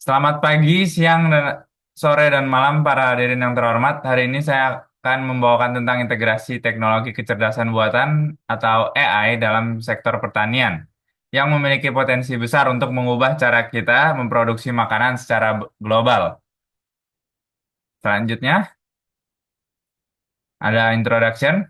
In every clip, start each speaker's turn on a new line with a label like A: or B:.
A: Selamat pagi, siang, dan sore, dan malam para hadirin yang terhormat. Hari ini saya akan membawakan tentang integrasi teknologi kecerdasan buatan atau AI dalam sektor pertanian yang memiliki potensi besar untuk mengubah cara kita memproduksi makanan secara global. Selanjutnya, ada introduction.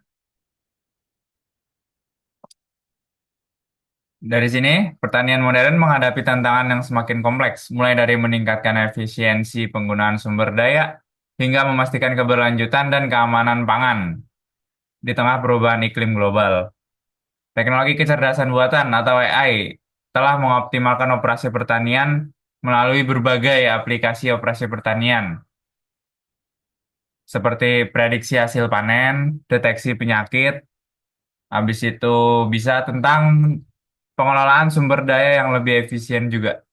A: Dari sini, pertanian modern menghadapi tantangan yang semakin kompleks, mulai dari meningkatkan efisiensi penggunaan sumber daya hingga memastikan keberlanjutan dan keamanan pangan di tengah perubahan iklim global. Teknologi kecerdasan buatan atau AI telah mengoptimalkan operasi pertanian melalui berbagai aplikasi operasi pertanian, seperti prediksi hasil panen, deteksi penyakit, habis itu bisa tentang pengelolaan sumber daya yang lebih efisien juga.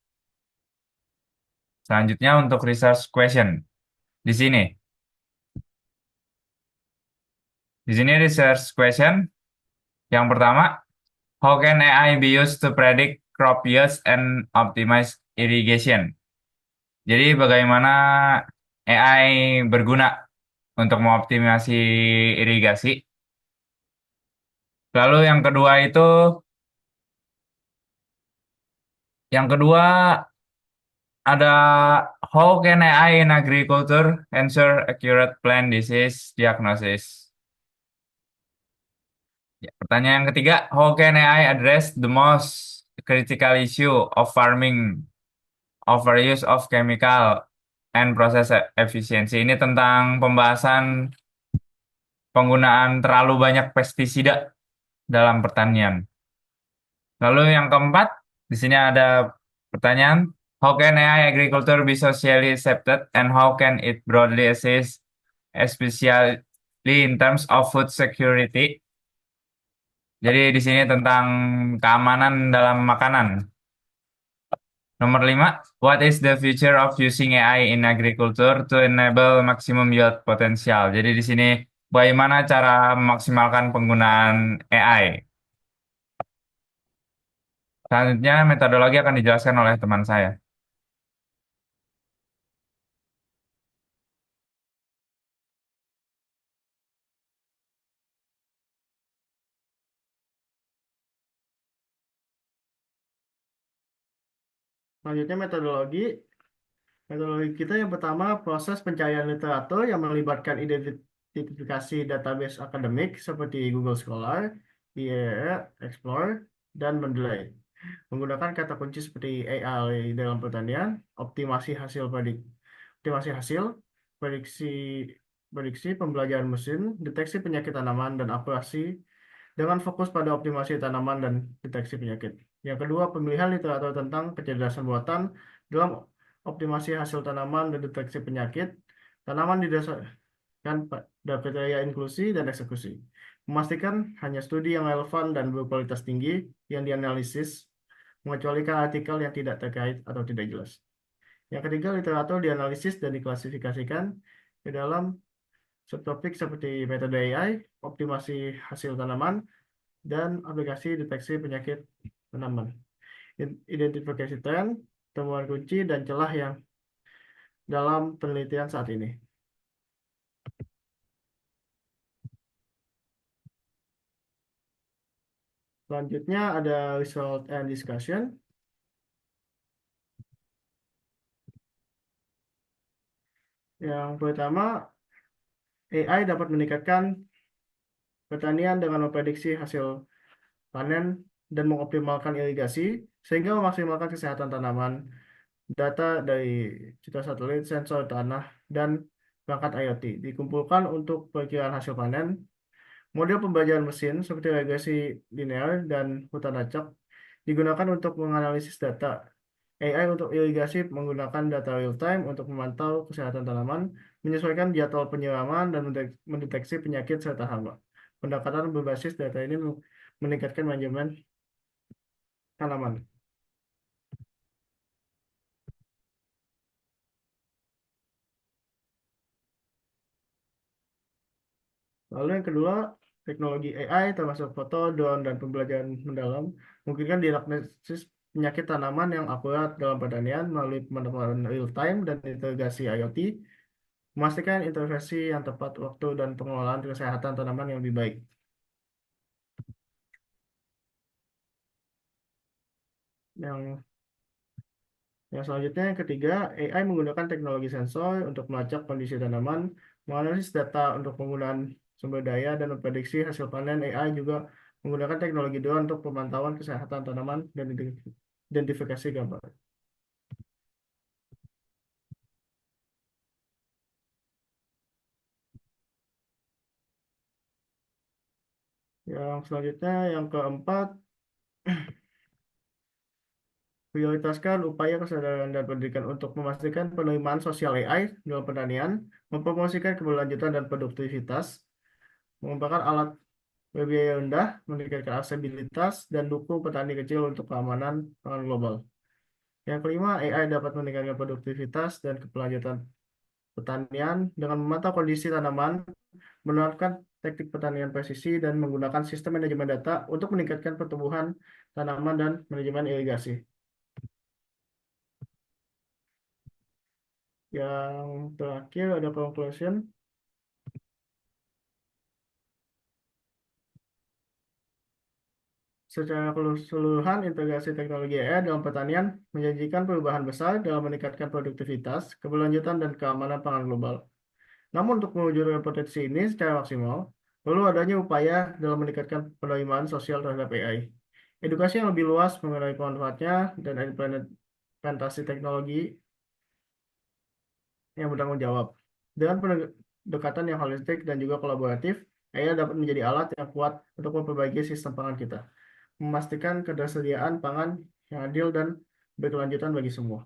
A: Selanjutnya untuk research question. Di sini, di sini research question yang pertama, how can AI be used to predict crop yields and optimize irrigation? Jadi bagaimana AI berguna untuk mengoptimasi irigasi. Lalu yang kedua ada how can AI in agriculture ensure accurate plant disease diagnosis. Ya, pertanyaan yang ketiga, how can AI address the most critical issue of farming, overuse of chemical and process efficiency? Ini tentang pembahasan penggunaan terlalu banyak pestisida dalam pertanian. Lalu yang keempat, di sini ada pertanyaan, how can AI agriculture be socially accepted and how can it broadly assist, especially in terms of food security? Jadi di sini tentang keamanan dalam makanan. Nomor 5, what is the future of using AI in agriculture to enable maximum yield potential? Jadi di sini bagaimana cara memaksimalkan penggunaan AI? Selanjutnya metodologi akan dijelaskan oleh teman saya.
B: Selanjutnya metodologi kita yang pertama proses pencarian literatur yang melibatkan identifikasi database akademik seperti Google Scholar, IEEE, Explorer, dan Mendeley. Menggunakan kata kunci seperti AI dalam pertanian, optimasi hasil, prediksi prediksi pembelajaran mesin, deteksi penyakit tanaman dan akurasi dengan fokus pada optimasi tanaman dan deteksi penyakit. Yang kedua, pemilihan literatur tentang kecerdasan buatan dalam optimasi hasil tanaman dan deteksi penyakit. Tanaman didasarkan pada kriteria inklusi dan eksekusi. Memastikan hanya studi yang relevan dan berkualitas tinggi yang dianalisis, mengecualikan artikel yang tidak terkait atau tidak jelas. Yang ketiga, literatur dianalisis dan diklasifikasikan ke dalam subtopik seperti metode AI, optimasi hasil tanaman, dan aplikasi deteksi penyakit tanaman. Identifikasi tren, temuan kunci, dan celah yang dalam penelitian saat ini. Selanjutnya ada result and discussion. Yang pertama, AI dapat meningkatkan pertanian dengan memprediksi hasil panen dan mengoptimalkan irigasi sehingga memaksimalkan kesehatan tanaman. Data dari citra satelit, sensor tanah, dan perangkat IoT dikumpulkan untuk perkiraan hasil panen. Model pembelajaran mesin seperti regresi linear dan hutan acak digunakan untuk menganalisis data. AI untuk irigasi menggunakan data real time untuk memantau kesehatan tanaman, menyesuaikan jadwal penyiraman, dan mendeteksi penyakit serta hama. Pendekatan berbasis data ini meningkatkan manajemen tanaman. Lalu yang kedua, teknologi AI termasuk foto, drone, dan pembelajaran mendalam memungkinkan diagnosis penyakit tanaman yang akurat dalam pertanian melalui pemantauan real time dan integrasi IoT, memastikan intervensi yang tepat waktu dan pengelolaan kesehatan tanaman yang lebih baik. Yang yang selanjutnya, yang ketiga, AI menggunakan teknologi sensor untuk melacak kondisi tanaman, menganalisis data untuk penggunaan sumber daya, dan memprediksi hasil panen. AI juga menggunakan teknologi drone untuk pemantauan kesehatan tanaman dan identifikasi gambar. Yang selanjutnya, yang keempat, prioritaskan upaya kesadaran dan pendidikan untuk memastikan penerimaan sosial AI dalam pertanian, mempromosikan keberlanjutan dan produktivitas, mengembangkan alat berbiaya rendah, meningkatkan aksesibilitas, dan dukung petani kecil untuk keamanan pangan global. Yang kelima, AI dapat meningkatkan produktivitas dan keberlanjutan pertanian dengan memantau kondisi tanaman, menerapkan teknik pertanian presisi, dan menggunakan sistem manajemen data untuk meningkatkan pertumbuhan tanaman dan manajemen irigasi. Yang terakhir ada conclusion. Secara keseluruhan, integrasi teknologi AI dalam pertanian menjanjikan perubahan besar dalam meningkatkan produktivitas, keberlanjutan, dan keamanan pangan global. Namun untuk mewujudkan potensi ini secara maksimal, perlu adanya upaya dalam meningkatkan penerimaan sosial terhadap AI. Edukasi yang lebih luas mengenai manfaatnya dan implementasi teknologi yang bertanggung jawab. Dengan pendekatan yang holistik dan juga kolaboratif, AI dapat menjadi alat yang kuat untuk memperbaiki sistem pangan kita, memastikan ketersediaan pangan yang adil dan berkelanjutan bagi semua.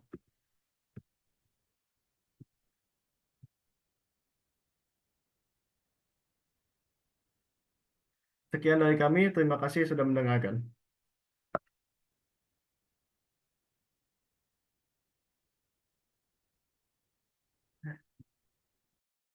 B: Sekian dari kami, terima kasih sudah mendengarkan.